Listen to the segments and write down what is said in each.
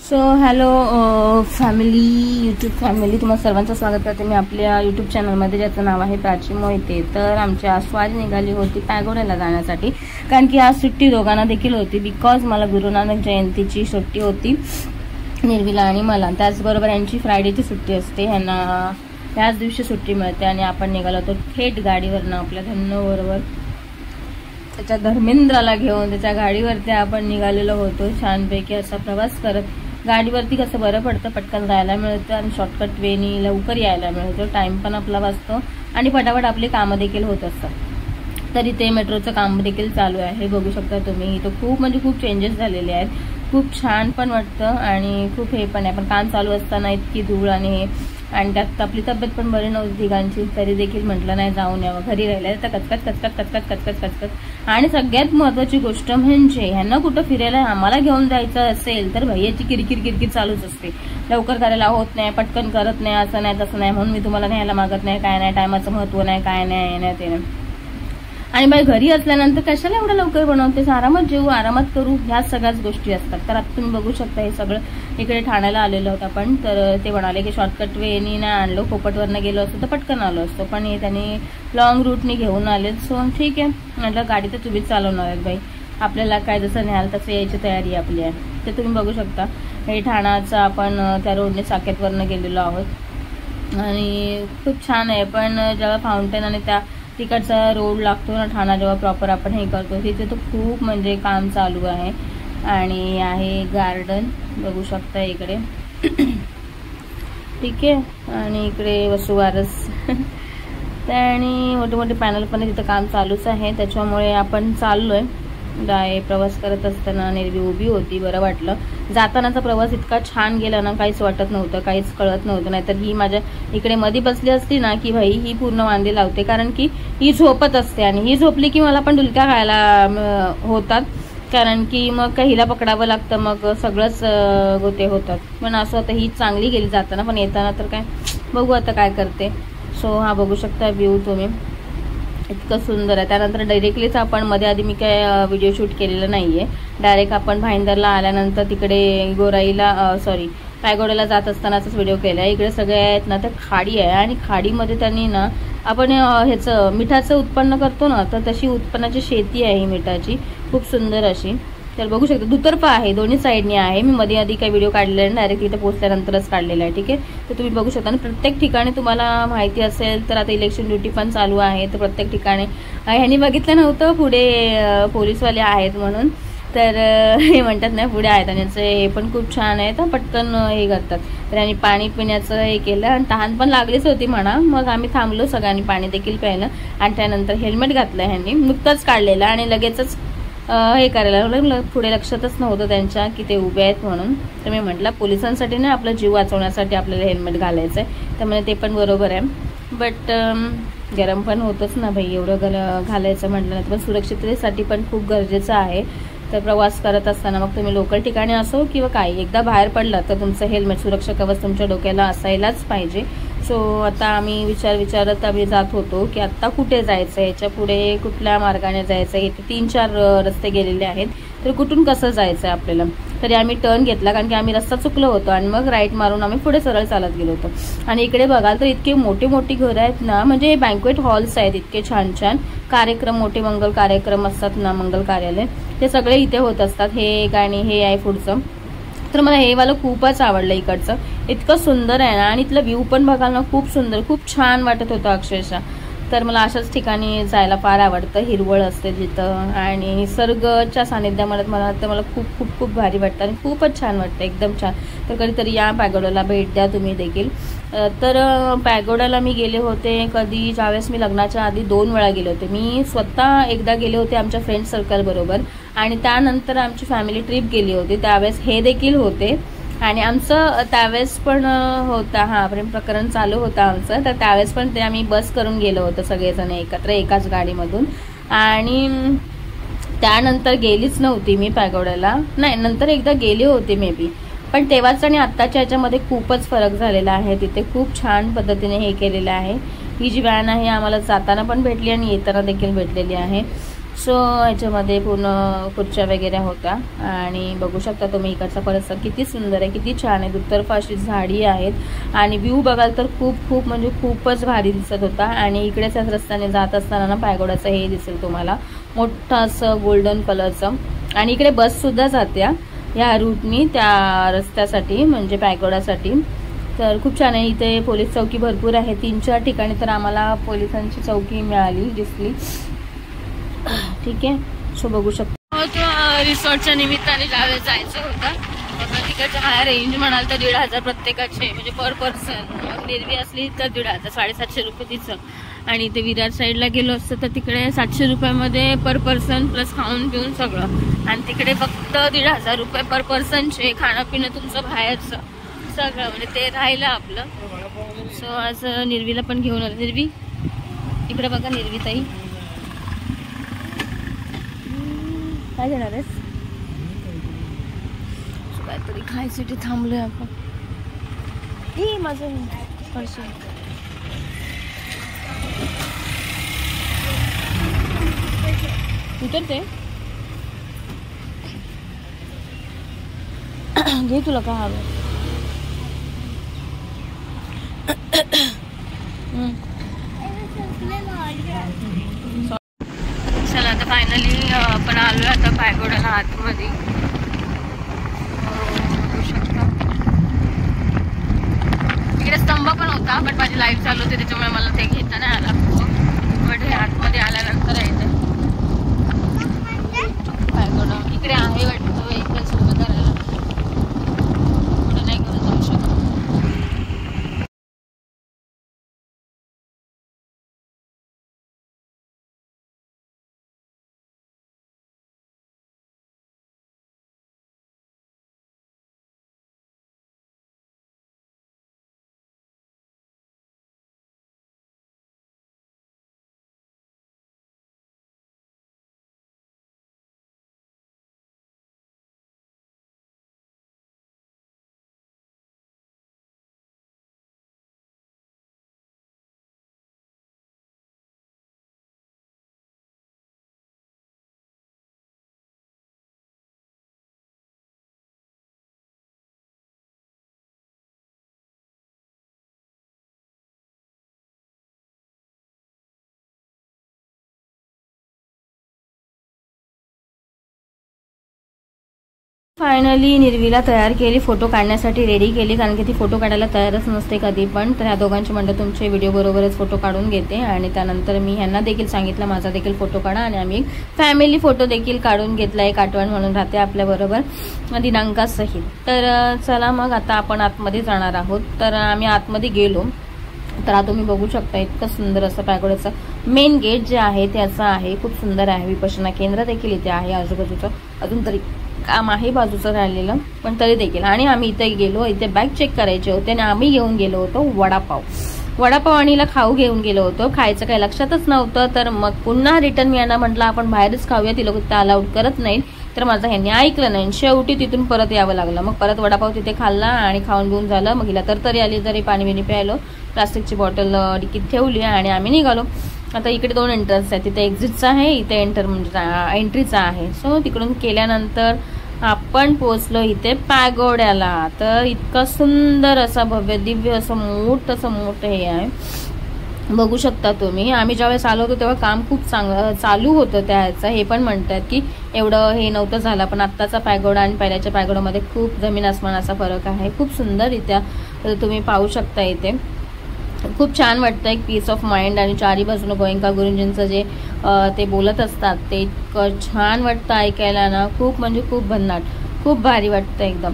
So hello family, YouTube family, तुम्हाला सर्वांचं स्वागत करते मी आपल्या यूट्यूब चॅनलमध्ये, ज्याचं नाव आहे प्राची मोहिते। तर आमची आज स्वारी निघाली होती पॅगोड्याला जाण्यासाठी, कारण की आज सुट्टी दोघांना देखील होती। बिकॉज मला गुरु नानक जयंतीची सुट्टी होती, निर्विला आणि मला। त्याचबरोबर यांची फ्रायडेची सुट्टी असते, यांना ह्याच दिवशी सुट्टी मिळते। आणि आपण निघालो होतो थेट गाडीवरनं आपल्या धन्नबरोबर, त्याच्या धर्मेंद्राला घेऊन त्याच्या गाडीवरती आपण निघालेलो होतो। छानपैकी असा प्रवास करत, गाडीवरती कसं बरं पडतं, पटकन जायला मिळतं आणि शॉर्टकट वेनी लवकर यायला मिळतं, टाइम पण आपला वाचतो आणि फटाफट आपले कामं देखील होत असतात। तर इथे मेट्रोचं काम देखील चालू आहे, हे बघू शकता तुम्ही। इथं खूप म्हणजे खूप चेंजेस झालेले आहेत, खूप छान पण वाटतं आणि खूप हे पण आहे। पण काम चालू असताना इतकी धूळ आणि हे, आणि त्यात आपली तब्येत पण बरी नव्हती तिघांची, तरी देखील म्हटलं नाही जाऊन यावं। घरी राहिलं तर कचकच कचकच कचकच कचकच कचकच। आणि सगळ्यात महत्त्वाची गोष्ट म्हणजे ह्यांना कुठं फिरायला आम्हाला घेऊन जायचं असेल तर भैयाची किरकिर किरकिर चालूच असते, लवकर करायला होत नाही, पटकन करत नाही, असं नाही तसं नाही, म्हणून मी तुम्हाला न्यायला मागत नाही, काय नाही, टायमाचं महत्त्व नाही, काय नाही ते नाही। आणि बाई घरी असल्यानंतर कशाला एवढं लवकर बनवतेस, आरामात जेवू, आरामात करू, ह्या सगळ्याच गोष्टी असतात। तर आता तुम्ही बघू शकता हे सगळं इकडे ठाण्याला आलेलो होतं आपण, तर ते म्हणाले की शॉर्टकट वेनी नाही आणलो, पोपटवरनं गेलो असतो तर पटकन आलो असतो, पण हे त्यांनी लॉंग रूटनी घेऊन आले। सो ठीक आहे म्हटलं, गाडी तर तुम्हीच चालवणार आहेत बाई, आपल्याला काय जसं न्याल तसं यायची तयारी आपली आहे। ते तुम्ही बघू शकता हे ठाण्याचं आपण त्या रोडने साकेतवरनं गेलेलो आहोत आणि खूप छान आहे। पण जेव्हा फाउंटेन आणि त्या तिकडचा रोड लागतो ना ठाणा, जेव्हा प्रॉपर आपण हे करतो तिथे तर खूप म्हणजे काम चालू आहे। आणि आहे गार्डन, बघू शकता इकडे ठीक आहे, आणि इकडे वसुवारस आणि मोठे मोठे पॅनल पण तिथं काम चालूच आहे। त्याच्यामुळे आपण चाललोय प्रवास करत असताना निर्वी उभी होती, बरं वाटलं। जातानाचा प्रवास इतका छान गेला ना, काहीच वाटत नव्हतं, काहीच कळत नव्हतं। नाहीतर ही माझ्या इकडे मध्ये बसली असती ना की भाई ही पूर्ण वांदे लावते, कारण की ही झोपत असते आणि ही झोपली की मला पण डुलक्या खायला होतात, कारण की मग काही हिला पकडावं लागतं, मग सगळंच गोते होतात। पण असं आता ही चांगली गेली जाताना, पण येताना तर काय बघू आता काय करते। सो हा बघू शकता व्ह्यू तुम्ही, इतकं सुंदर आहे। त्यानंतर डायरेक्टलीच आपण मध्ये आधी मी काय व्हिडिओ शूट केलेलं नाहीये, डायरेक्ट आपण भाईंदरला आल्यानंतर तिकडे गोराईला पॅगोड्याला जात असतानाच व्हिडिओ केला। इकडे सगळे आहेत ना, तर खाडी आहे आणि खाडीमध्ये त्यांनी ना आपण ह्याचं मिठाचं उत्पन्न करतो ना, तर तशी उत्पन्नाची शेती आहे ही मिठाची, खूप सुंदर अशी। तर बघू शकता दुतर्फा आहे, दोन्ही साईडनी आहे। मी मध्ये आधी काही व्हिडिओ काढलेला आहे, डायरेक्ट इथे पोहोचल्यानंतरच काढलेला आहे, ठीक आहे। तर तुम्ही बघू शकता आणि प्रत्येक ठिकाणी तुम्हाला माहिती असेल तर आता इलेक्शन ड्युटी पण चालू आहे, तर प्रत्येक ठिकाणी ह्यांनी बघितलं नव्हतं पुढे पोलीसवाले आहेत म्हणून, तर हे म्हणतात नाही पुढे आहेत आणि हे पण खूप छान आहे, तर पटकन हे करतात। तर यांनी पाणी पिण्याचं हे केलं आणि तहान पण लागलीच होती म्हणा, मग आम्ही थांबलो सगळ्यांनी पाणी देखील प्यायलं आणि त्यानंतर हेल्मेट घातलं ह्यांनी, नुकतंच काढलेलं आणि लगेचच हे करायला पुढे लक्षातच नव्हतं त्यांच्या की ते उभे आहेत म्हणून। तर मी म्हटलं पोलिसांसाठी नाही, आपला जीव वाचवण्यासाठी आपल्याला हेल्मेट घालायचं आहे, त्यामुळे ते पण बरोबर आहे। बट गरम पण होतंच ना भाई, एवढं घालायचं म्हटलं तर, पण सुरक्षिततेसाठी पण खूप गरजेचं आहे। तर प्रवास करत असताना मग तुम्ही लोकल ठिकाणी असो किंवा काही, एकदा बाहेर पडलं तर तुमचं हेल्मेट, सुरक्षा कवच तुमच्या डोक्याला असायलाच पाहिजे। सो आता आम्ही विचारत आम्ही जात होतो की आत्ता कुठे जायचं, याच्या पुढे कुठल्या मार्गाने जायचं, इथे 3-4 रस्ते गेलेले आहेत, तर कुठून कसं जायचं आहे आपल्याला। तरी आम्ही टर्न घेतला, कारण की आम्ही रस्ता चुकलो होतो आणि मग राईट मारून आम्ही पुढे सरळ चालत गेलो होतो। आणि इकडे बघाल तर इतके मोठी मोठी घरं आहेत ना, म्हणजे हे बँक्वेट हॉल्स आहेत, इतके छान छान कार्यक्रम, मोठे मंगल कार्यक्रम असतात ना, मंगल कार्यालय, ते सगळे इथे होत असतात। हे एक आणि हे आहे पुढचं, तर मला हे वाला खूपच आवडलं इकडचं, इतकं सुंदर आहे ना, आणि इथलं व्ह्यू पण बघाल ना खूप सुंदर, खूप छान वाटत होतं अक्षरशः। तर मला अशाच ठिकाणी जायला फार आवडतं, हिरवळ असते तिथं आणि निसर्गाच्या सानिध्यामध्ये मला खूप खूप खूप भारी वाटतं आणि खूपच छान वाटतं, एकदम छान। तर कधीतरी या पॅगोड्याला भेट द्या तुम्ही देखील। तर पॅगोड्याला मी गेले होते कधी, ज्यावेळेस मी लग्नाच्या आधी 2 वेळा गेले होते। मी स्वतः एकदा गेले होते आमच्या फ्रेंड सर्कल बरोबर, आणि त्यानंतर आमची फॅमिली ट्रिप गेली होती, त्यावेळेस हे देखील होते आणि आमचं त्यावेळेस पण होता प्रेम प्रकरण चालू होतं आमचं, तर त्यावेळेस पण ते आम्ही बस करून गेलो होतो सगळेजण एकत्र एकाच गाडीमधून। आणि त्यानंतर गेलीच नव्हती मी पॅगोड्याला, नाही नंतर एकदा गेले होते मे बी, पण तेव्हाच आणि आत्ताच्या ह्याच्यामध्ये खूपच फरक झालेला आहे। तिथे खूप छान पद्धतीने हे केलेलं आहे। ही जी व्हॅन आहे आम्हाला जाताना पण भेटली आणि येताना देखील भेटलेली आहे। सो ह्याच्यामध्ये पूर्ण खुर्च्या वगैरे होत्या आणि बघू शकता तुम्ही इकडचा परिसर किती सुंदर आहे, किती छान आहे. दुतर्फा अशी झाडी आहेत आणि व्ह्यू बघाल तर खूप म्हणजे खूपच भारी दिसत होता. आणि इकडेच रस्त्याने जात असताना ना पायगोडाचं हे दिसेल तुम्हाला मोठं असं गोल्डन कलरचं. आणि इकडे बससुद्धा जात्या ह्या रूटनी त्या रस्त्यासाठी म्हणजे पायगोडासाठी. तर खूप छान आहे. इथे पोलीस चौकी भरपूर आहे, 3-4 ठिकाणी तर आम्हाला पोलिसांची चौकी मिळाली दिसली. ठीक आहे. सो बघू शकतो रिसॉर्टच्या निमित्ताने गावी जायचं होतं. तिकडच्या हाय रेंज म्हणाल तर 1,500 प्रत्येकाचे म्हणजे पर पर्सन. निरवी असली तर 1,500, 750 रुपये तिचं. आणि इथे विरार साईडला गेलो असतं तर तिकडे 700 रुपयामध्ये पर पर्सन प्लस खाऊन पिऊन सगळं. आणि तिकडे फक्त 1,500 रुपये पर पर्सनचे, खाणं पिणं तुमचं बाहेरचं सगळं म्हणजे ते राहिलं आपलं. सो आज निर्वीला पण घेऊन आलं. निर्वी इकडे बघा, निर्वी ताई काय देणार आहेस? काहीतरी खायसाठी थांबलोय आपण. माझं पर्स उतरते घे तुला काय हवं. चला आता फायनली आपण आलोय आता पायगोडाला आतमध्ये. इकडे स्तंभ पण होता बट माझी लाईव्ह चालू होती त्याच्यामुळे मला ते घेता नाही आला. बट हे आतमध्ये आल्यानंतर आहे ते पायगोडा. इकडे आहे वाटतं व्हेकल्स उभं करायला, पुढे नाही घेऊन जाऊ शकत. फायनली निर्वीला तयार केली, फोटो काढण्यासाठी रेडी केली, कारण की ती फोटो काढायला तयारच नसते कधी पण. तर ह्या दोघांची म्हणलं तुमचे व्हिडिओ बरोबरच फोटो काढून घेते. आणि त्यानंतर मी ह्यांना देखील सांगितलं माझा देखील फोटो काढा. आणि आम्ही फॅमिली फोटो देखील काढून घेतला, एक आठवण म्हणून राहते आपल्याबरोबर दिनांकासहित. तर चला मग आता आपण आतमध्ये जाणार आहोत. तर आम्ही आतमध्ये गेलो तर आता तुम्ही बघू शकता इतकं सुंदर असं पायगोड्याचं मेन गेट जे आहे त्याचं आहे, खूप सुंदर आहे. विपश्यना केंद्र देखील इथे आहे आजूबाजूचं, अजून तरी काम आहे बाजूचं राहिलेलं पण तरी देखील. आणि आम्ही इथे गेलो, इथे बॅग चेक करायचे होते आणि आम्ही घेऊन गेलो होतो वडापाव आणि खाऊ घेऊन गेलो होतो. खायचं काही लक्षातच नव्हतं. तर मग पुन्हा रिटर्न मी यांना म्हटलं आपण बाहेरच खाऊया, ती लोक त्या अलाउड करत नाहीत. तर माझं ह्यांनी ऐकलं नाही, शेवटी तिथून परत यावं लागलं. मग परत वडापाव तिथे खाल्ला आणि खाऊन घेऊन झालं. मग हिला तर आली, जरी पाणी बिणी प्यायलो, प्लास्टिकची बॉटल डिकीत ठेवली आणि आम्ही निघालो. आता इकडे 2 एंट्रन्स आहेत, तिथे एक्झिटचा आहे, इथे म्हणजे एंट्रीचा आहे. सो तिकडून केल्यानंतर आपण पोहोचलो इथे पायगोड्याला. तर इतकं सुंदर असा भव्य दिव्य असं मोठं हे आहे, बघू शकता तुम्ही. आम्ही ज्यावेळेस आलो होतो तेव्हा काम खूप चालू होतं त्याचं. हे पण म्हणतात की एवढं हे नव्हतं झालं, पण आत्ताचा पायगोडा आणि पहिल्याच्या पायगोड्यामध्ये खूप जमीन आसमानाचा फरक आहे. खूप सुंदर इथे तुम्ही पाहू शकता. इथे खूप छान वाटतं, एक पीस ऑफ माइंड. आणि चारी बाजूनं गोयंका गुरुजींचं जे ते बोलत असतात ते इतकं छान वाटतं ऐकायला ना, खूप म्हणजे खूप भन्नाट, खूप भारी वाटतं एकदम.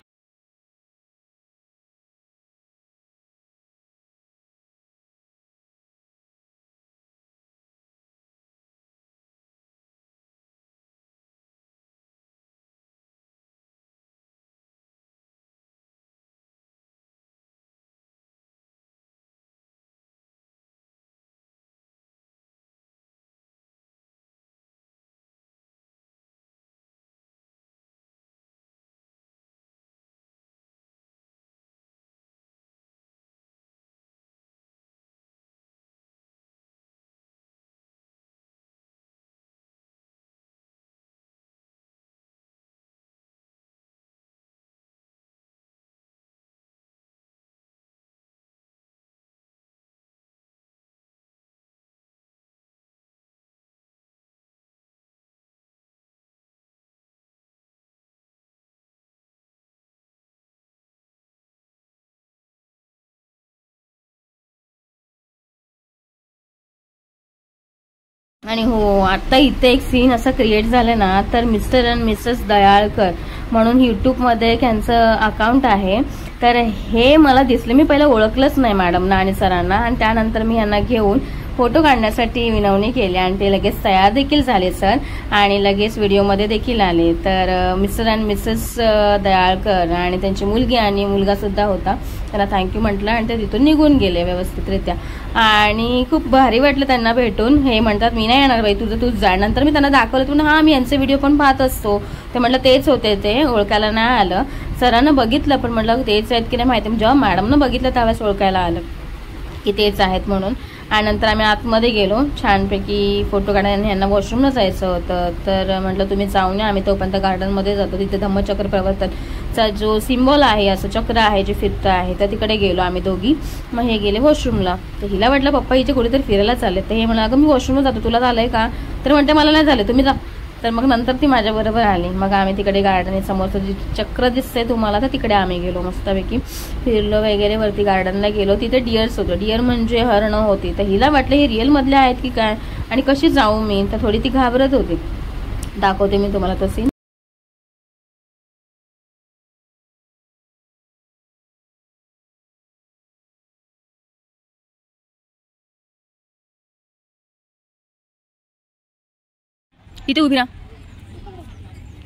आणि हो, आता इथे एक सीन असा क्रिएट झाला ना, तर मिस्टर अँड मिसेस दयाळकर म्हणून यूट्यूबमध्ये त्यांचं अकाउंट आहे. तर हे मला दिसले, मी पहिलं ओळखलंच नाही मॅडमना आणि सरांना, आणि त्यानंतर मी यांना घेऊन फोटो काढण्यासाठी विनवणी केली आणि ते लगेच तयार देखील झाले सर, आणि लगेच व्हिडिओमध्ये देखील आले. तर मिस्टर अँड मिसेस दयाळकर आणि त्यांची मुलगी आणि मुलगा सुद्धा होता, त्यांना थँक्यू म्हटलं आणि ते तिथून निघून गेले व्यवस्थितरित्या. आणि खूप भारी वाटलं त्यांना भेटून. हे म्हणतात मी नाही येणार बाई, तुझं तूच जा. नंतर मी त्यांना दाखवलं, तुम्ही हा मी यांचे व्हिडिओ पण पाहत असतो. ते म्हटलं तेच होते, ते ओळखायला नाही आलं. सरांना बघितलं पण म्हटलं तेच आहेत की नाही माहिती. जेव्हा मॅडमनं बघितलं त्यावेळेस ओळखायला आलं की तेच आहेत म्हणून. आणि नंतर आम्ही आतमध्ये गेलो, छानपैकी फोटो काढायला. यांना वॉशरूमला जायचं होतं, तर म्हटलं तुम्ही जाऊन या, आम्ही तोपर्यंत गार्डनमध्ये जातो. तिथे धम्मचक्र प्रवर्तनचा जो सिम्बॉल आहे, असं चक्र आहे जे फिरतं आहे, तर तिकडे गेलो आम्ही दोघी. मग हे गेले वॉशरूमला. तर हिला वाटलं पप्पा हिचे कुठेतरी फिरायला चालले. तर हे म्हणलं अगं मी वॉशरूमला जातो, तुला झालंय का? तर म्हणते मला नाही झालं, तुम्ही जा. तर मग नंतर ती माझ्याबरोबर आली. मग आम्ही तिकडे गार्डन समोरचं जे चक्र दिसतंय तुम्हाला, तर तिकडे आम्ही गेलो, मस्तपैकी फिरलो वगैरे. वरती गार्डनला गेलो, तिथे डिअर्स होतं. डिअर म्हणजे हरणं होती. तर हिला वाटलं हे रिअल मधले आहेत की काय, आणि कशी जाऊ मी, तर थोडी ती घाबरत होती. दाखवते मी तुम्हाला तो सीन. इथे उभी राहा.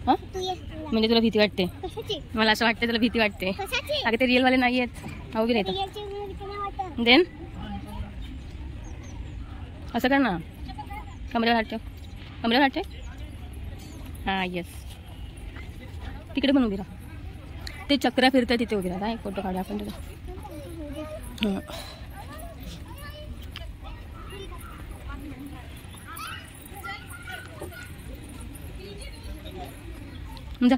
हा म्हणजे तुला भीती वाटते? मला असं वाटतं तुला भीती वाटते. अगं ते रिअल वाले नाही आहेत, उभी नाही. देन असं कर ना, कमरेवर हात ठेव, कमरेवर हात ठेव. हा येस, तिकडे पण उभी राहा. ते चक्र फिरतं तिथे उभी राहा. एक फोटो काढू आपण तुला. जा.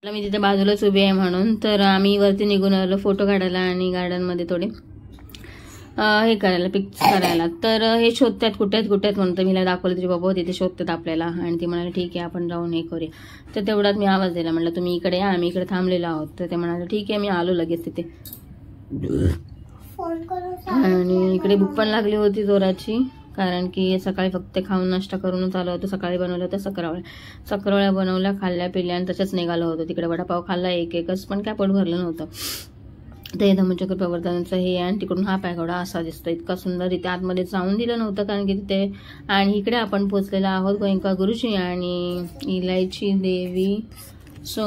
मी तिथे बाजूलाच उभी आहे म्हणून. तर आम्ही वरती निघून आलो फोटो काढायला आणि गार्डनमध्ये थोडे हे करायला, पिक्स करायला. तर हे शोधतात कुठे आहेत म्हणतं. मी दाखवलं तुझे बाबा तिथे शोधतात आपल्याला, आणि ती म्हणाले ठीक आहे आपण जाऊन हे करूया. तर तेवढ्यात मी आवाज दिला, म्हटलं तुम्ही इकडे या, आम्ही इकडे थांबलेलो आहोत. तर ते म्हणाले ठीक आहे, मी आलो लगेच तिथे. आणि इकडे भूक पण लागली होती जोराची, कारण की सकाळी फक्त खाऊन नाश्ता करूनच आलो होतो. सकाळी बनवलं होतं सकरवळ्या बनवल्या, खाल्ल्या पिल्या आणि तसंच निघालो होतो. तिकडे वडापाव खाल्ला एकच, पण काय पोट भरलं नव्हतं. ते धम्मचक्र प्रवर्तनाचं हे, आणि तिकडून हा पॅगोडा असा दिसतो. इतका सुंदर. इथे आतमध्ये जाऊन दिलं नव्हतं कारण की तिथे. आणि इकडे आपण पोचलेलो आहोत गोयंका गुरुजी आणि इलायची देवी. सो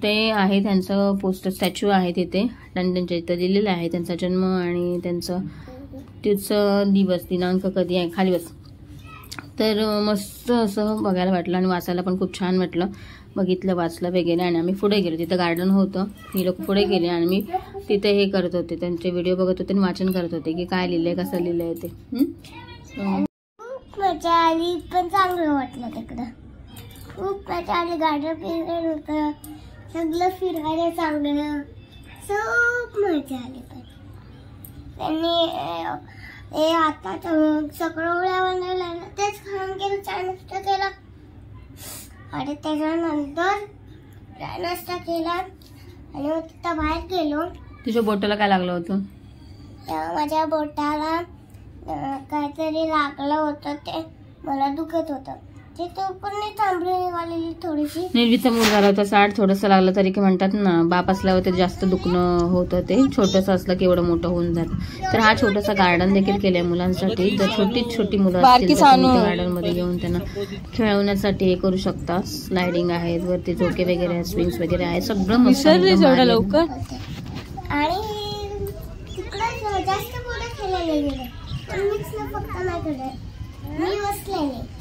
ते आहे त्यांचं पोस्टर, स्टॅच्यू आहे तिथे, आणि त्यांच्या इथं दिलेलं आहे त्यांचा जन्म आणि त्यांचं दिवस, दिनांक कधी आहे खाली बस. तर मस्त असं बघायला वाटलं आणि वाचायला पण खूप छान वाटलं. बघितलं, वाचलं वगैरे. आणि आम्ही पुढे गेलो, तिथं गार्डन होतं. ही लोक पुढे गेले आणि मी तिथे हे करत होते, त्यांचे व्हिडिओ बघत होते आणि वाचन करत होते की काय लिहिलंय, कसं लिहिलंय ते. खूप मजा आली, पण चांगलं वाटलं तिकडं. खूप मजा आली, गार्डन फिरायला होतं, सगळं फिरायला चांगलं, खूप मजा आली. पण त्यांनी आता सकरवळ्या बनवल्या ना, तेच खाऊन गेलं, चहा नाश्ता केला आणि त्याच्यानंतर चहा नाश्ता केला आणि मग तिथं बाहेर गेलो. तुझ्या बोटाला काय लागलं होतं? माझ्या बोटाला काहीतरी लागलं होतं, ते मला दुखत होतं. ते पण थांबली निघालेली थोडीशी. निर्वीचा मूड झाला होता, साठ थोडंसं लागलं तरी की म्हणतात ना, बाप असल्यावर ते जास्त दुखणं होतं. ते छोटंसं असलं की एवढं मोठं होऊन जातं. तर हा छोटासा गार्डन देखील केलंय मुलांसाठी. जर छोटी मुलं असतील तर गार्डन मध्ये घेऊन त्यांना खेळवण्यासाठी हे करू शकता. स्लायडिंग आहेत, वरती झोके वगैरे आहेत, स्विंग्स वगैरे आहेत, सगळं मस्त लवकर. आणि तिकडे जास्त पुढे खेळायला गेले, पण मीच फक्त नाही केलं, मी बसलेले.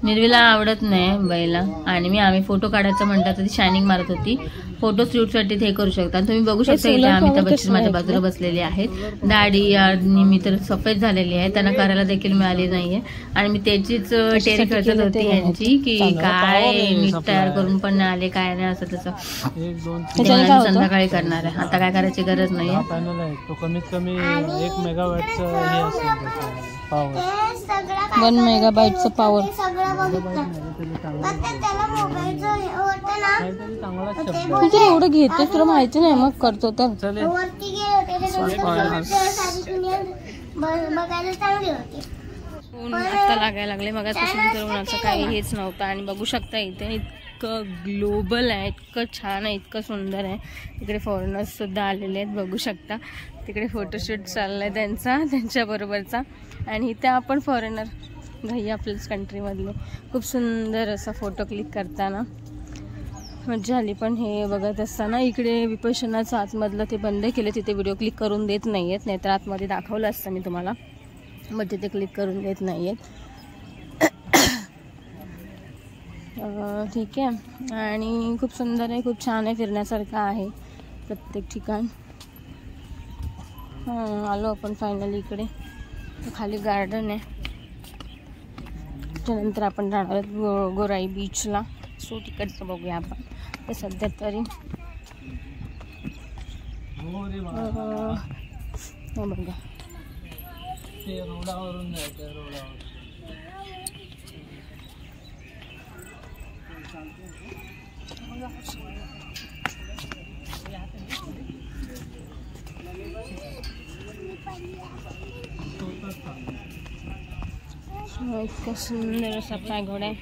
निर्वीला आवडत नाही बैला, आणि आम्ही फोटो काढायचं म्हणतात तर ती शायनिंग मारत होती फोटो शूटसाठी ते करू शकता. तुम्ही बघू शकता इथे अमिताभ बच्चन माझ्या बाजूला बसलेले आहेत. दाढी आणि मी तर सफेद झालेली आहे, त्यांना करायला देखील मिळाली नाहीये. आणि मी त्याचीच टेरी खेळत होती यांची की काय नीट तयार करून पण नाही आले, काय नाही असं तसं. संध्याकाळी करणार आहे, आता काय करायची गरज नाहीये. कमीत कमी 1 मेगावॅटचं हे असेल पॉवर, 1 मेगाबाईटचं पॉवर. तुझं एवढं घेतो तुला माहिती नाही, मग करतो तर. आता लागायला लागले, मग उन्हाचं काही हेच नव्हतं. आणि बघू शकता इथे इतकं ग्लोबल आहे, इतकं छान आहे, इतकं सुंदर आहे. इकडे फॉरेनर्स सुद्धा आलेले आहेत, बघू शकता. तिकडे फोटोशूट चाललाय त्यांच्याबरोबरचा. आणि इथे आपण फॉरेनर घाई आपल्याच कंट्रीमधले. खूप सुंदर असा फोटो क्लिक करताना मजा आली. पण हे बघत असताना इकडे विपश्यनाचं आतमधलं ते बंद केलं, तिथे व्हिडिओ क्लिक करून देत नाही आहेत. नाहीतर आतमध्ये दाखवलं असतं मी तुम्हाला, मग तिथे क्लिक करून देत नाही आहेत. ठीक आहे. आणि खूप सुंदर आहे, खूप छान आहे, फिरण्यासारखं आहे प्रत्येक ठिकाण. आलो आपण फायनली इकडे. खाली गार्डन आहे. त्यानंतर आपण जाणार आहोत गोराई बीचला. सो तिकडचं बघूया आपण. तर सध्या तरी बघा रोडावरून जायचं, रोडावर. इतकं सुंदर असा पॅगोडा आहे.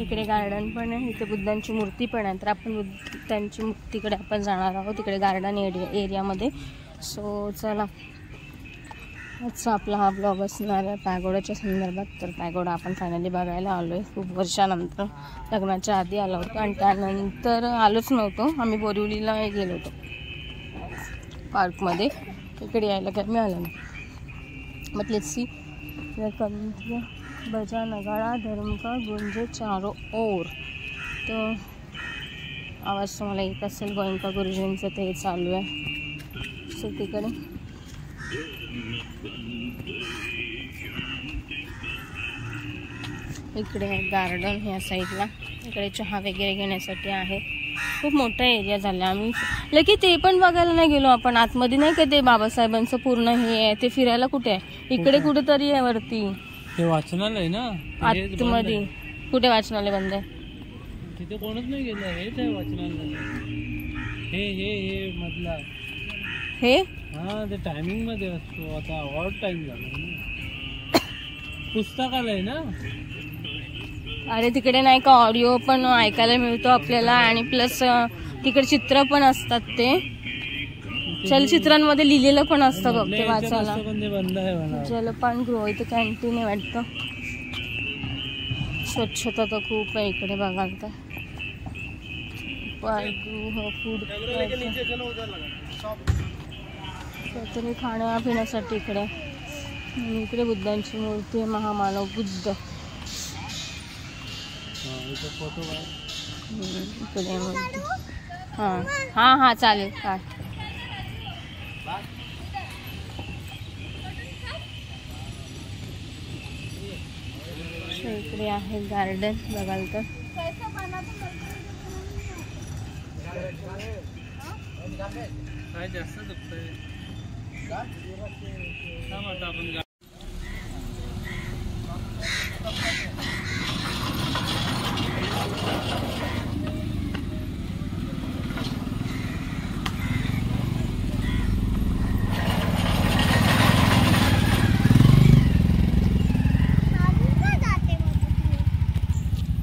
इकडे गार्डन पण आहे, इथे बुद्धांची मूर्ती पण आहे. तर आपण बुद्धांची मूर्तीकडे आपण जाणार आहोत, तिकडे गार्डन एरियामध्ये. सो चला, आजचा आपला हा ब्लॉग असणार आहे पॅगोडाच्या संदर्भात. तर पॅगोडा आपण फायनली बघायला आलो आहे खूप वर्षानंतर. लग्नाच्या आधी आलो होतो आणि त्यानंतर आलोच नव्हतो. आम्ही बोरिवलीला गेलो होतो पार्कमध्ये, इकडे यायला काय मिळालं नाही. मग लेट्स सी बजा नगाड़ा धर्म का गुंजे चारों ओर. तो आवाज तुम्हाला येत असेल गोयंका गुरुजींचं ते चालू आहे. सो तिकडे इकडे गार्डन ह्या साईडला, इकडे चहा वगैरे घेण्यासाठी आहे. खूप मोठा एरिया झाला. आम्ही लकी ते पण बघायला नाही गेलो आपण. आतमध्ये नाही का ते बाबासाहेबांचं पूर्ण हे आहे, ते फिरायला कुठे आहे? इकडे कुठेतरी आहे वरती. ते वाचनालय ना आतमध्ये. कुठे वाचनालय बंद आहे? तिथे कोणच नाही गेलं. हेच आहे वाचनालय. हे मधला हे ते टायमिंग मध्ये असतो. आता ऑड टाइम झाला. पुस्तकालय ना. अरे तिकडे नाही का ऑडिओ पण ऐकायला मिळतो आपल्याला. आणि प्लस तिकडे चित्र पण असतात, ते चलचित्रांमध्ये लिहिलेलं पण असतं बघ ते वाचायला. जलपान गृह, इथे कॅन्टीन आहे वाटतं. स्वच्छता तर खूप आहे इकडे बघाल तर. फूड काहीतरी खाण्यापिण्यासाठी इकडे. इकडे बुद्धांची मूर्ती आहे, महामानव बुद्ध. इकडे मूर्ती. हां चालेल. काय इकडे आहे गार्डन बघाल तर.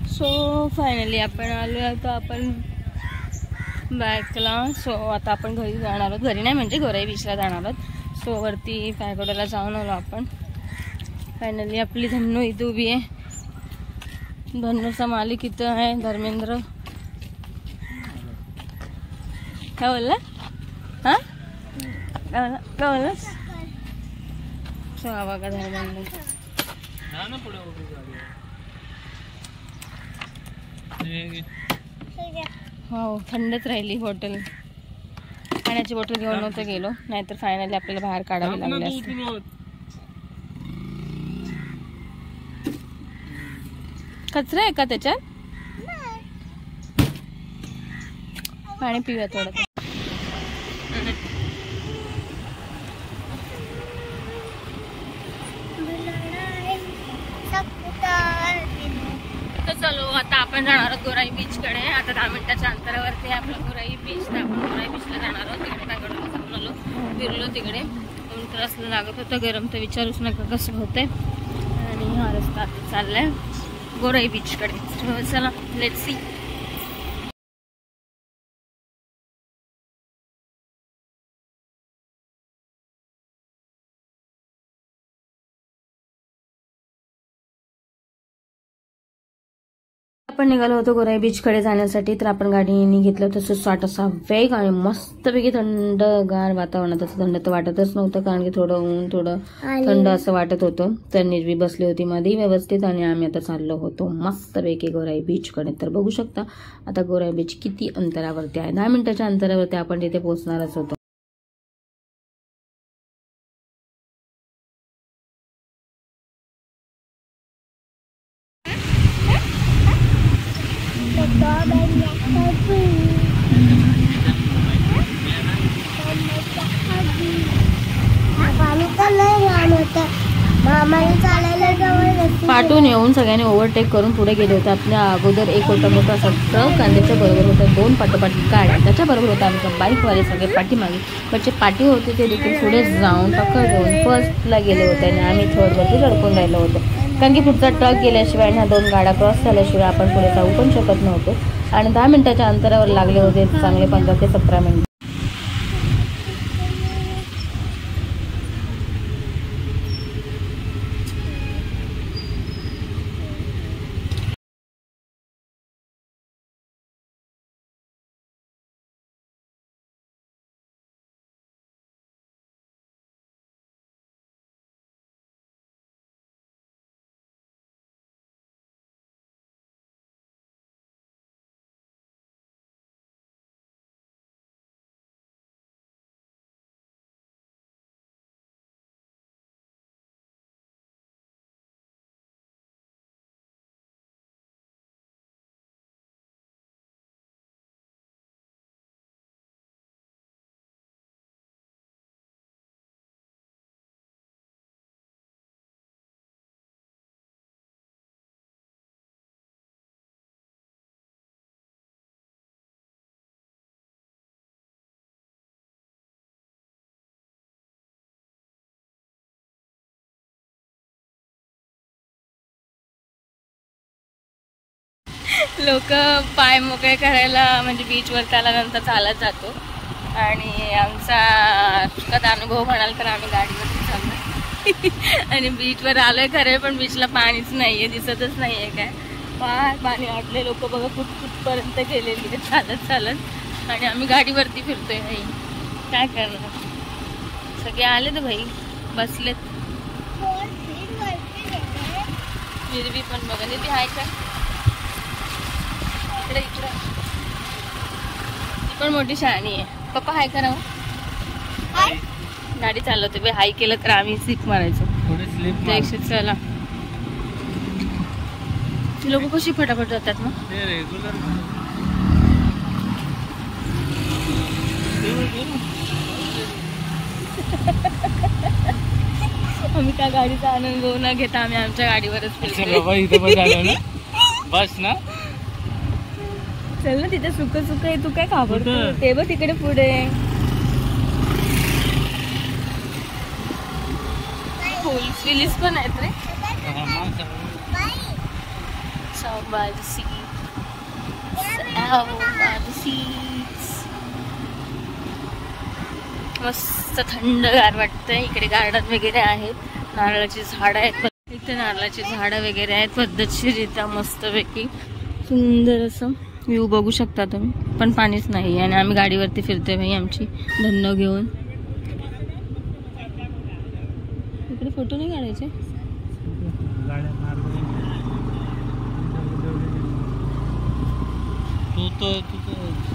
सो फायनली आपण आलो आता आपण बॅकला. सो आता आपण घरी जाणार आहोत. घरी नाही म्हणजे गोराई बीचला जाणार आहोत. सो वरती पॅगोडाला जाऊन आलो आपण. फायनली आपली धन्नू इथे उभी आहे. धन्नूचा मालिक इथं आहे धर्मेंद्र. काय बोलला? हां काय बोललास? सो हा बघा धर्मेंद्र. हो थंडच राहिली बॉटल. पाण्याची बॉटल घेऊन नव्हतं गेलो, नाहीतर फायनली आपल्याला बाहेर काढावी लागली असते. कचरा आहे का त्याच्यात? पाणी पिऊया थोडं. चलो आता आपण जाणार आहोत गोराई बीच कडे. आता 10 मिनिटाच्या अंतरावरती आपला गोराई बीच. तर आपण गोराई बीचला जाणार आहोत. तिकडे काय जाऊन आलो, फिरलो तिकडे. 2 तास लागत होतं. गरम तर विचारूच नका कसं होतंय. आणि हा रस्ता आता चाललाय गोराई बीच कडे. चला लेट्स सी. आपण निघालो होतो गोराई बीच कडे जाण्यासाठी. तर आपण गाडीने घेतलं होतं 60 असा वेग आणि मस्तपैकी थंडगार वातावरणात. असं थंड तर वाटतच नव्हतं, कारण की थोडं ऊन थोडं थंड असं वाटत होतं. तर निर्वी बसली होती मध्ये व्यवस्थित आणि आम्ही आता चाललो होतो मस्तपैकी गोराई बीच कडे. तर बघू शकता आता गोराई बीच किती अंतरावरती आहे. 10 मिनिटाच्या अंतरावरती आपण तिथे पोहोचणारच होतो. पाठून येऊन सगळ्यांनी ओव्हरटेक करून पुढे गेले होते. आपल्या अगोदर एक होता मोठा असा ट्रक आणि त्याच्या बरोबर होता 2 पाठोपाठ गाड्या. त्याच्याबरोबर होता आमच्या बाईकवाले सगळे पाठीमागे. कडचे पाठी होते ते देखील पुढे जाऊन टक्कर देऊन फर्स्टला गेले होते आणि आम्ही थर्डवरती लडकून राहिलो होतो. कारण की पुढचा ट्रक गेल्याशिवाय ह्या 2 गाड्या क्रॉस झाल्याशिवाय आपण पुढे जाऊ पण शकत नव्हतो. आणि 10 मिनिटाच्या अंतरावर लागले होते चांगले 15 ते 17 मिनिट. लोक पाय मोकळे करायला म्हणजे बीचवर आल्यानंतर चालत जातो. आणि आमचा सुखद अनुभव म्हणाल तर आम्ही गाडीवरती चाललो आणि बीचवर आलोय खरं, पण बीचला पाणीच नाहीये, दिसतच नाहीये काय. पाणी आटले. लोक बघा कुठपर्यंत गेलेली आहेत चालत चालत आणि आम्ही गाडीवरती फिरतोय. भाई काय करणार. सगळे आले तर भाई बसलेत. निर्वी पण बघा निर्वी हाय का इकडे इकडे. ती पण मोठी शहाणी आहे. पप्पा हाय करा. गाडी चालवते बे. हाय केलं तर आम्ही सीट मारायचो. त्यापेक्षा चला. ती लोक कशी फटाफट जातात मग. आम्ही त्या गाडीचा आनंद घेऊ न घेता आम्ही आमच्या गाडीवरच फिरतो. बस ना चल ना. तिथे सुक सुक आहे. तू काय घाबरतो. ते बघ तिकडे पुढे फुल्स विलीस पण आहेत रे. मस्त थंडगार वाटतंय. इकडे गार्डन वगैरे आहेत. नारळाची झाडं आहेत. इथे नारळाची झाडं वगैरे आहेत पद्धतशीरित्या मस्तपैकी. सुंदर असं व्ह्यू बघू शकता तुम्ही. पण पाणीच नाही आणि आम्ही गाडीवरती फिरतोय भाई आमची धन्नो घेऊन. इकडे फोटो नाही काढायचे. तू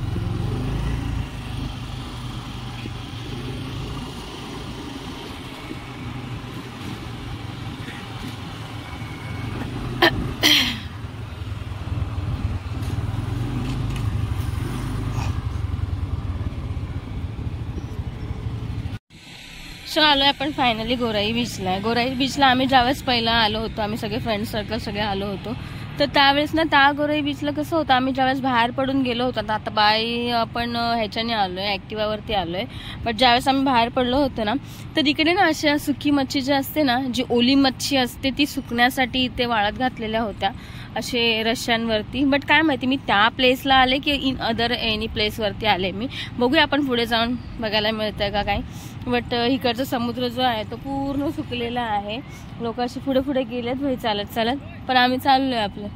सो आलोय आपण फायनली गोराई बीचला. गोराई बीचला आम्ही ज्यावेळेस पहिला आलो होतो, आम्ही सगळे फ्रेंड सर्कल सगळे आलो होतो, तर त्यावेळेस ना त्या गोराई बीचला कसं होतं, आम्ही ज्यावेळेस बाहेर पडून गेलो होतो, आता बाई आपण ह्याच्याने आलोय, ॲक्टिवावरती आलोय, बट ज्यावेळेस आम्ही बाहेर पडलो होतो ना, तर तिकडे ना अशा सुकी मच्छी जी असते ना, जी ओली मच्छी असते ती सुकण्यासाठी इथे वाळत घातलेल्या होत्या असे रश्श्यांवरती. बट काय माहिती मी त्या प्लेसला आले की इन अदर एनी प्लेसवरती आले मी, बघूया आपण पुढे जाऊन बघायला मिळतंय का काय. बट इकडचा समुद्र जो आहे तो पूर्ण सुकलेला आहे. लोक असे पुढे पुढे गेलेत भाई चालत चालत, पण आम्ही चाललोय आपलं.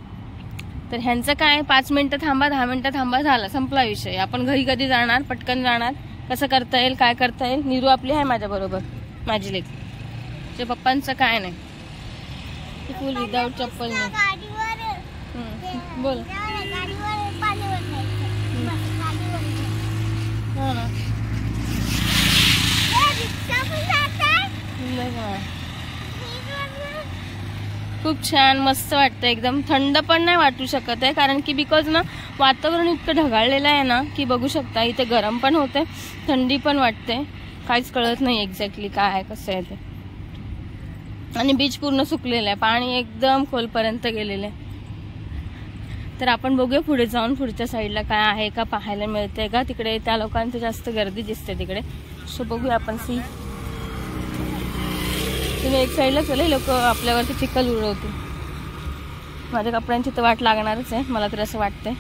तर ह्यांचं काय 5 मिनिटं थांबा 10 मिनिटं थांबा झाला, संपला विषय. आपण घरी कधी जाणार, पटकन जाणार, कसं करता येईल काय करता येईल. नीरू आपली आहे माझ्याबरोबर, माझी लेक. ते पप्पांचं काय नाही, फुल विदाऊट चप्पल नाही. बोल हो ना. खूप छान मस्त वाटतं, एकदम थंड पण नाही वाटू शकत आहे, कारण की बिकॉज ना वातावरण इतकं ढगाळलेलं आहे ना की बघू शकता इथे गरम पण होते, थंडी पण वाटते, काहीच कळत नाही एक्झॅक्टली काय आहे कसं आहे ते. आणि बीच पूर्ण सुकलेलं आहे, पाणी एकदम खोलपर्यंत गेलेलं आहे. तर आपण बघूया पुढे जाऊन पुढच्या साईडला काय आहे का पाहायला मिळतंय का. तिकडे त्या लोकांची जास्त गर्दी दिसते तिकडे, सो बघूया आपण. सी तुम्ही एक साईडला चले, लोक आपल्यावरती चिखल उडवतील. माझ्या कपड्यांची तर वाट लागणारच आहे, मला तर असं वाटतंय.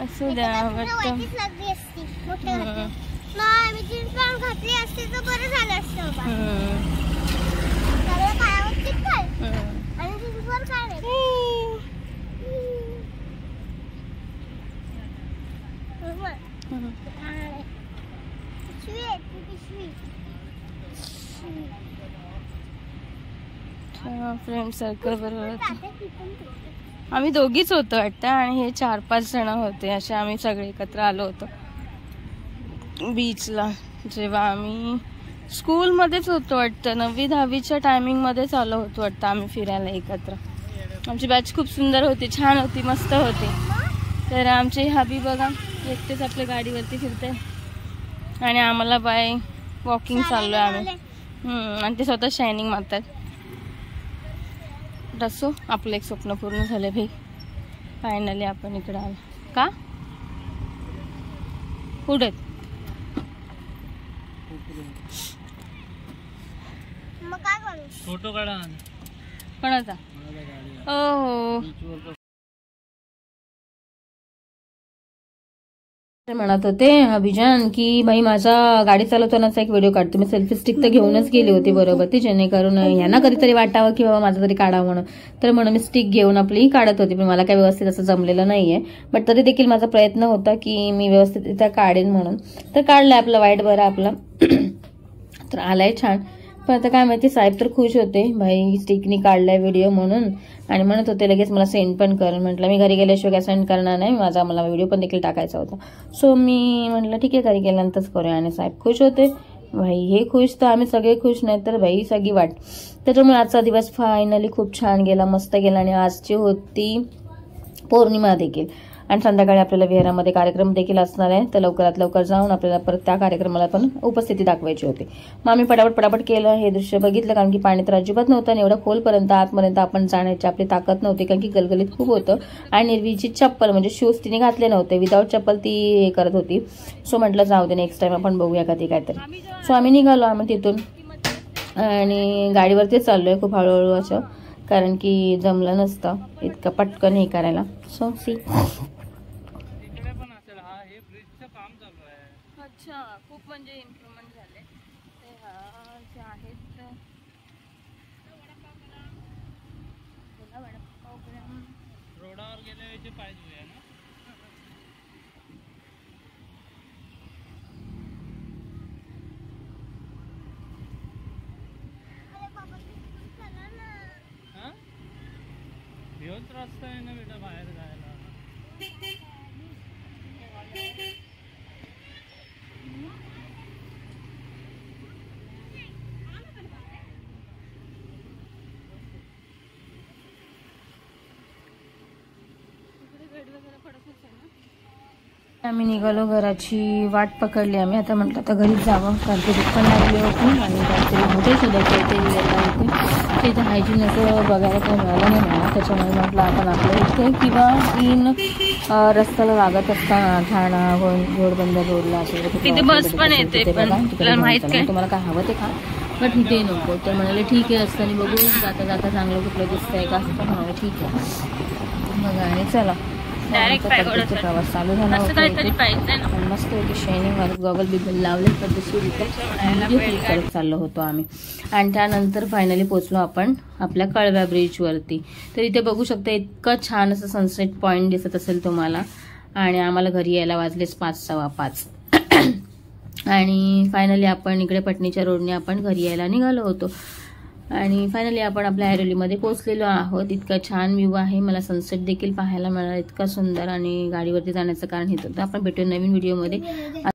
असू द्या फ्रेंड सर्कल बरोबर आम्ही दोघीच होतो वाटतं, आणि हे 4-5 जण होते असे आम्ही सगळे एकत्र आलो होतो बीचला. जेव्हा आम्ही स्कूलमध्येच होतो वाटतं, 9वी-10वीच्या टायमिंगमध्येच आलो होतो वाटतं आम्ही फिरायला एकत्र. आमची बॅच खूप सुंदर होती, छान होती, मस्त होती. तर आमचे हबी बघा एकटेच आपल्या गाडीवरती फिरते आणि आम्हाला बाय वॉकिंग चाललोय आम्ही. आणि ते स्वतः शायनिंग मारतात. असो आपलं एक स्वप्न पूर्ण झालं भाई, फायनली आपण इकडे आलो. का पुढे फोटो काढा कोणाचा? हो म्हणत होते अभिजान की भाई माझा गाडी चालवतानाचा एक व्हिडिओ काढतो. मी सेल्फी स्टिक तर घेऊनच गेली होती बरोबर ती, जेणेकरून यांना कधीतरी वाटावं की बाबा माझा तरी काढावं म्हणून. तर म्हणून मी स्टिक घेऊन आपली काढत होती, पण मला काही व्यवस्थित असं जमलेलं नाहीये. बट तरी देखील माझा प्रयत्न होता की मी व्यवस्थित काढेन म्हणून. तर काढलाय आपला वाईट बरं आपला तर आलाय छान. पण आता काय माहिती, साहेब तर खुश होते भाई स्टिकनी काढलाय व्हिडिओ म्हणून, आणि म्हणत होते लगेच मला सेंड पण कर. म्हटलं मी घरी गेल्याशिवाय काय सेंड करणार नाही, मला व्हिडिओ पण देखील टाकायचा होता. सो मी म्हटलं ठीक आहे घरी गेल्यानंतरच करूया. आणि साहेब खुश होते भाई, हे खुश तर आम्ही सगळे खुश, नाही तर भाई सगळी वाट. त्याच्यामुळे आजचा दिवस फायनली खूप छान गेला, मस्त गेला. आणि आजची होती पौर्णिमा देखील, आणि संध्याकाळी आपल्याला विहारामध्ये कार्यक्रम देखील असणार आहे. तर लवकरात लवकर जाऊन आपल्याला परत त्या कार्यक्रमाला पण उपस्थिती दाखवायची होती. मग आम्ही पटापट केलं, हे दृश्य बघितलं, कारण की पाणी तर अजिबात नव्हतं आणि एवढं खोलपर्यंत आतपर्यंत आपण जाण्याची आपली ताकद नव्हती, कारण की गलगलीत खूप होतं. आणि निर्वीची चप्पल म्हणजे शूज तिने घातले नव्हते, विदाऊट चप्पल ती हे करत होती. सो म्हटलं जाऊ दे, नेक्स्ट टाइम आपण बघूया कधी काहीतरी. सो आम्ही निघालो आम्ही तिथून आणि गाडीवरतीच चाललोय खूप हळूहळू असं, कारण की जमलं नसतं इतकं पटकन हे करायला. सो सी अच्छा खूप म्हणजे इम्प्रूव्हमेंट झाले ते जे आहेत. रोडावर गेले पाहिजे ना. ह्योच रस्ता आहे ना बेटा बाहेर जायला. आम्ही निघालो, घराची वाट पकडली आम्ही. आता म्हटलं आता घरीच जावं, कारण की भूक पण लागली होती आणि काहीतरी हॉटेल शोधायचं होते होते. तिथे हायजीन असं बघायला काही मिळालं नाही मला. त्याच्यामुळे म्हटलं आपण आपल्या इथे किंवा इन रस्त्याला लागत असताना ठाणा घोडबंदर रोडला तिथे बस पण येते, तुम्हाला काय हवं ते खा, बट इथे नको. तर म्हणाले ठीक आहे, असताना बघू जाता जाता चांगलं कुठलं दिसतंय का. तर म्हणाले ठीक आहे बघा. आणि चला प्रवास चालू झाला होता. मस्त होती शायनिंग वाले गॉगल बिगल लावले पद्धतशीर करत चाललो होतो आम्ही. आणि त्यानंतर फायनली पोहोचलो आपण आपल्या कळव्या ब्रिजवरती. तर इथे बघू शकता इतकं छान असं सनसेट पॉईंट दिसत असेल तुम्हाला. आणि आम्हाला घरी यायला वाजलेच 5:15. आणि फायनली आपण इकडे पटणीच्या रोडने आपण घरी यायला निघालो होतो. आणि फायनली आपण आपल्या ऐरोलीमध्ये पोहोचलेलो आहोत. इतका छान व्ह्यू आहे, मला सनसेट देखील पाहायला मिळाला, इतका सुंदर. आणि गाडीवरती जाण्याचं कारण हेच होतं. आपण भेटू नवीन व्हिडिओमध्ये.